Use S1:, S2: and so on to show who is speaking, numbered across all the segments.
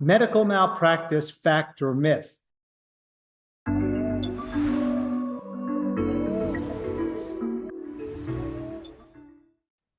S1: Medical malpractice, fact or myth?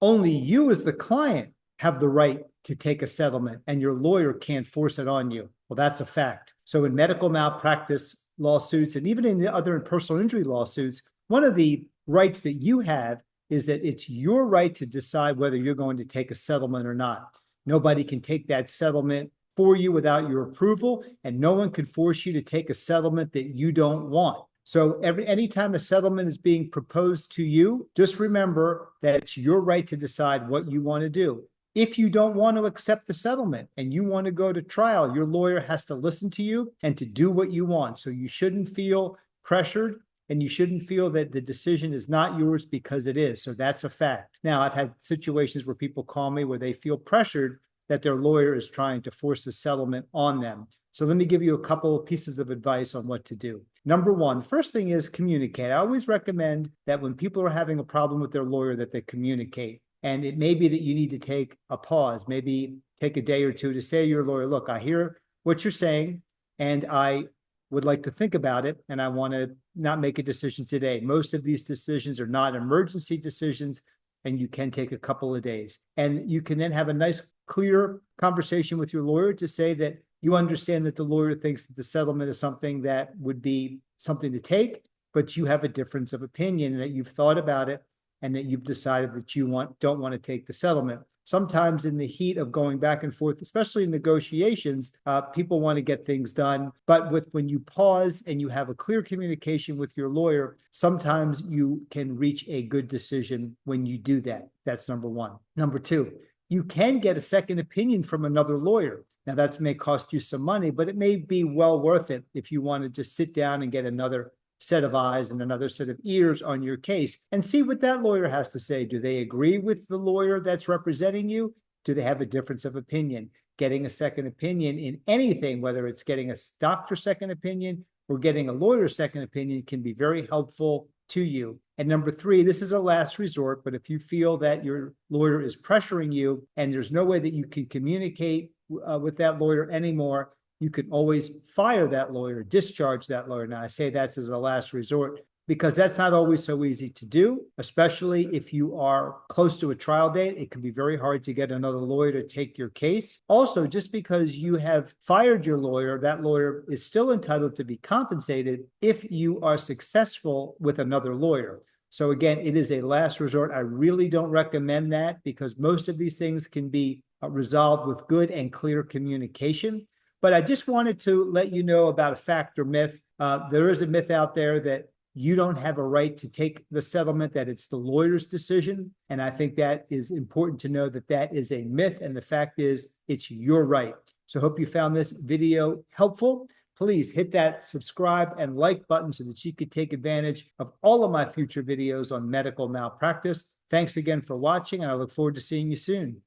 S1: Only you as the client have the right to take a settlement and your lawyer can't force it on you. Well, that's a fact. So in medical malpractice lawsuits and even in the other personal injury lawsuits, one of the rights that you have is that it's your right to decide whether you're going to take a settlement or not. Nobody can take that settlement for you without your approval, and no one can force you to take a settlement that you don't want. So anytime a settlement is being proposed to you, just remember that it's your right to decide what you want to do. If you don't want to accept the settlement and you want to go to trial, your lawyer has to listen to you and to do what you want. So you shouldn't feel pressured and you shouldn't feel that the decision is not yours because it is. So that's a fact. Now, I've had situations where people call me where they feel pressured that their lawyer is trying to force a settlement on them. So let me give you a couple of pieces of advice on what to do. Number one, the first thing is communicate. I always recommend that when people are having a problem with their lawyer, that they communicate. And it may be that you need to take a pause, maybe take a day or two to say to your lawyer, look, I hear what you're saying, and I would like to think about it, and I want to not make a decision today. Most of these decisions are not emergency decisions, and you can take a couple of days. And you can then have a nice, clear conversation with your lawyer to say that you understand that the lawyer thinks that the settlement is something that would be something to take, but you have a difference of opinion, and that you've thought about it and that you've decided that you don't want to take the settlement. Sometimes in the heat of going back and forth, especially in negotiations, people want to get things done. But when you pause and you have a clear communication with your lawyer, sometimes you can reach a good decision when you do that. That's number one. Number two, you can get a second opinion from another lawyer. Now, that may cost you some money, but it may be well worth it if you want to just sit down and get another set of eyes and another set of ears on your case and see what that lawyer has to say. Do they agree with the lawyer that's representing you? Do they have a difference of opinion? Getting a second opinion in anything, whether it's getting a doctor's second opinion or getting a lawyer's second opinion, can be very helpful to you. And number three, this is a last resort, but if you feel that your lawyer is pressuring you and there's no way that you can communicate with that lawyer anymore, you can always fire that lawyer, discharge that lawyer. Now, I say that's as a last resort because that's not always so easy to do, especially if you are close to a trial date. It can be very hard to get another lawyer to take your case. Also, just because you have fired your lawyer, that lawyer is still entitled to be compensated if you are successful with another lawyer. So again, it is a last resort. I really don't recommend that because most of these things can be resolved with good and clear communication. But I just wanted to let you know about a fact or myth. There is a myth out there that you don't have a right to take the settlement, that it's the lawyer's decision. And I think that is important to know that that is a myth. And the fact is, it's your right. So I hope you found this video helpful. Please hit that subscribe and like button so that you could take advantage of all of my future videos on medical malpractice. Thanks again for watching, and I look forward to seeing you soon.